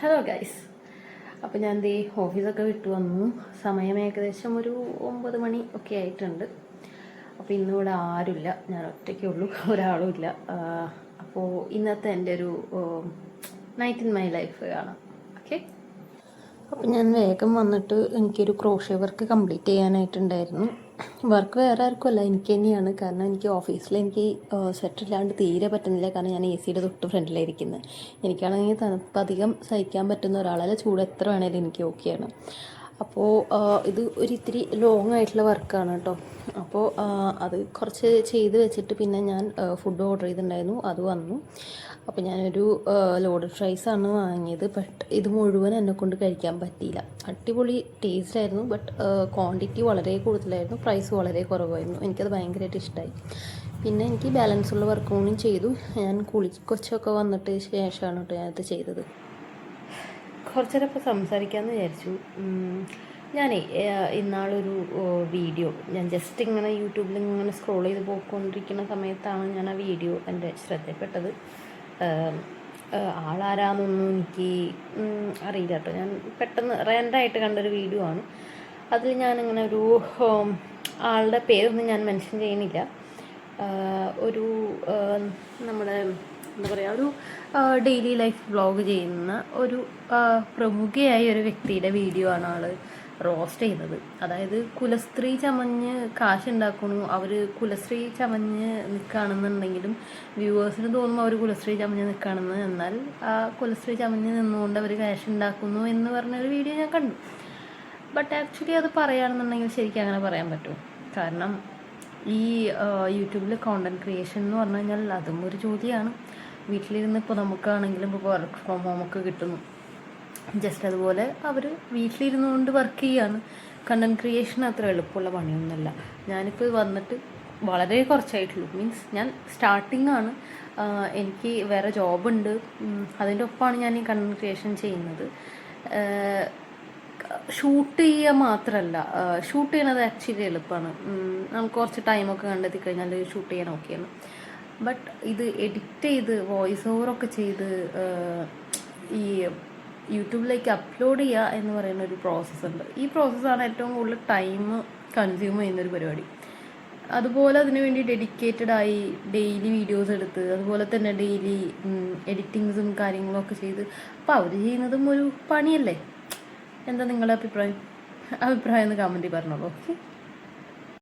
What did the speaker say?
Hello guys. അപ്പോൾ ഞാൻ ദേ ഓഫീസൊക്കെ വിട്ടു വന്നു. സമയം ഏകദേശം ഒരു 9 മണി ഒക്കെ ആയിട്ടുണ്ട്. അപ്പോൾ ഇന്നിവിടെ ആരുമില്ല, ഞാൻ ഒറ്റയ്ക്കേ ഉള്ളൂ, ഒരാളും ഇല്ല. അപ്പോൾ ഇന്നത്തെ എൻ്റെ ഒരു നൈറ്റ് ഇൻ മൈ ലൈഫ് കാണാം. ഓക്കെ. അപ്പോൾ ഞാൻ വേഗം വന്നിട്ട് എനിക്കൊരു ക്രോഷ്യ വർക്ക് കംപ്ലീറ്റ് ചെയ്യാനായിട്ടുണ്ടായിരുന്നു. വർക്ക് വേറെ ആർക്കുമല്ല, എനിക്ക് തന്നെയാണ്. കാരണം എനിക്ക് ഓഫീസിൽ എനിക്ക് സ്വെറ്ററില്ലാണ്ട് തീരെ പറ്റുന്നില്ല. കാരണം ഞാൻ AC-യുടെ തൊട്ട് ഫ്രണ്ടിലായിരിക്കുന്നത്. എനിക്കാണെങ്കിൽ തണുപ്പ് അധികം സഹിക്കാൻ പറ്റുന്ന ഒരാളല്ല. ചൂട് എത്ര വേണേലും എനിക്ക് ഓക്കെയാണ്. അപ്പോൾ ഇത് ഇത്തിരി ലോങ് ആയിട്ടുള്ള വർക്കാണ് കേട്ടോ. അപ്പോൾ അത് കുറച്ച് ചെയ്ത് വെച്ചിട്ട് പിന്നെ ഞാൻ ഫുഡ് ഓർഡർ ചെയ്തിട്ടുണ്ടായിരുന്നു, അത് വന്നു. അപ്പോൾ ഞാനൊരു ലോഡഡ് ഫ്രൈസാണ് വാങ്ങിയത്. ബട്ട് ഇത് മുഴുവൻ എന്നെക്കൊണ്ട് കഴിക്കാൻ പറ്റിയില്ല. അടിപൊളി ടേസ്റ്റ് ആയിരുന്നു, ബട്ട് ക്വാണ്ടിറ്റി വളരെ കൂടുതലായിരുന്നു, പ്രൈസ് വളരെ കുറവായിരുന്നു. എനിക്കത് ഭയങ്കരമായിട്ട് ഇഷ്ടമായി. പിന്നെ എനിക്ക് ബാലൻസ് ഉള്ള വർക്ക് കൂടി ചെയ്തു. ഞാൻ കൊച്ചൊക്കെ വന്നിട്ട് ശേഷമാണ് കേട്ടോ ഞാനത് ചെയ്തത്. കുറച്ചേരം ഇപ്പോൾ സംസാരിക്കാമെന്ന് വിചാരിച്ചു. ഞാനേ ഇന്നാളൊരു വീഡിയോ ഞാൻ ജസ്റ്റ് ഇങ്ങനെ യൂട്യൂബിൽ ഇങ്ങനെ സ്ക്രോൾ ചെയ്ത് പോയിക്കൊണ്ടിരിക്കുന്ന സമയത്താണ് ഞാൻ ആ വീഡിയോ എൻ്റെ ശ്രദ്ധയിൽപ്പെട്ടത്. ആളാരാന്നൊന്നും എനിക്ക് അറിയില്ല കേട്ടോ. ഞാൻ പെട്ടെന്ന് റാൻഡായിട്ട് കണ്ടൊരു വീഡിയോ ആണ്. അതിൽ ഞാനിങ്ങനെ ഒരു ആളുടെ പേരൊന്നും ഞാൻ മെൻഷൻ ചെയ്യുന്നില്ല. ഒരു നമ്മുടെ എന്താ പറയുക, ഒരു ഡെയിലി ലൈഫ് വ്ളോഗ് ചെയ്യുന്ന ഒരു പ്രമുഖയായ ഒരു വ്യക്തിയുടെ വീഡിയോ ആണ് ആൾ റോസ്റ്റ് ചെയ്യുന്നത്. അതായത് കുലസ്ത്രീ ചമഞ്ഞ് കാശുണ്ടാക്കണു, അവർ കുലസ്ത്രീ ചമഞ്ഞ് നിൽക്കുകയാണെന്നുണ്ടെങ്കിലും വ്യൂവേഴ്സിന് തോന്നുമ്പോൾ അവർ കുലസ്ത്രീ ചമഞ്ഞ് നിൽക്കുകയാണെന്ന്. എന്നാൽ ആ കുലസ്ത്രീ ചമഞ്ഞ് നിന്നുകൊണ്ട് അവർ ക്യാഷ് ഉണ്ടാക്കുന്നു എന്ന് പറഞ്ഞൊരു വീഡിയോ ഞാൻ കണ്ടു. ബട്ട് ആക്ച്വലി അത് പറയുകയാണെന്നുണ്ടെങ്കിൽ ശരിക്കും അങ്ങനെ പറയാൻ പറ്റും. കാരണം ഈ യൂട്യൂബിൽ കോണ്ടൻറ് ക്രിയേഷൻ എന്ന് പറഞ്ഞു കഴിഞ്ഞാൽ അതും ഒരു ജോലിയാണ്. വീട്ടിലിരുന്ന് ഇപ്പോൾ നമുക്കാണെങ്കിലും ഇപ്പോൾ വർക്ക് ഫ്രോം ഹോമൊക്കെ കിട്ടുന്നു. ജസ്റ്റ് അതുപോലെ അവർ വീട്ടിലിരുന്നു കൊണ്ട് വർക്ക് ചെയ്യുകയാണ്. കണ്ടൻറ് ക്രിയേഷൻ അത്ര എളുപ്പമുള്ള പണിയൊന്നുമല്ല. ഞാനിപ്പോൾ വന്നിട്ട് വളരെ കുറച്ചായിട്ടുള്ളൂ. മീൻസ് ഞാൻ സ്റ്റാർട്ടിംഗ് ആണ്. എനിക്ക് വേറെ ജോബുണ്ട്, അതിൻ്റെ ഒപ്പമാണ് ഞാൻ ഈ കണ്ടൻറ് ക്രിയേഷൻ ചെയ്യുന്നത്. ഷൂട്ട് ചെയ്യുക മാത്രമല്ല, ഷൂട്ട് ചെയ്യണത് ആക്ച്വലി എളുപ്പമാണ്. നമുക്ക് കുറച്ച് ടൈമൊക്കെ കണ്ടെത്തി കഴിഞ്ഞാൽ ഷൂട്ട് ചെയ്യാൻ ഓക്കെയാണ്. ബട്ട് ഇത് എഡിറ്റ് ചെയ്ത് വോയിസ് ഓവറൊക്കെ ചെയ്ത് ഈ യൂട്യൂബിലേക്ക് അപ്ലോഡ് ചെയ്യുക എന്ന് പറയുന്ന ഒരു പ്രോസസ്സുണ്ട്. ഈ പ്രോസസ്സാണ് ഏറ്റവും കൂടുതൽ ടൈം കൺസ്യൂം ചെയ്യുന്നൊരു പരിപാടി. അതുപോലെ അതിനു വേണ്ടി ഡെഡിക്കേറ്റഡായി ഡെയിലി വീഡിയോസ് എടുത്ത് അതുപോലെ തന്നെ ഡെയിലി എഡിറ്റിങ്സും കാര്യങ്ങളൊക്കെ ചെയ്ത്, അപ്പോൾ അവർ ചെയ്യുന്നതും ഒരു പണിയല്ലേ. എന്താ നിങ്ങളുടെ അഭിപ്രായം ഒന്ന് കമൻറ്റിൽ പറഞ്ഞോളൂ. ഓക്കെ.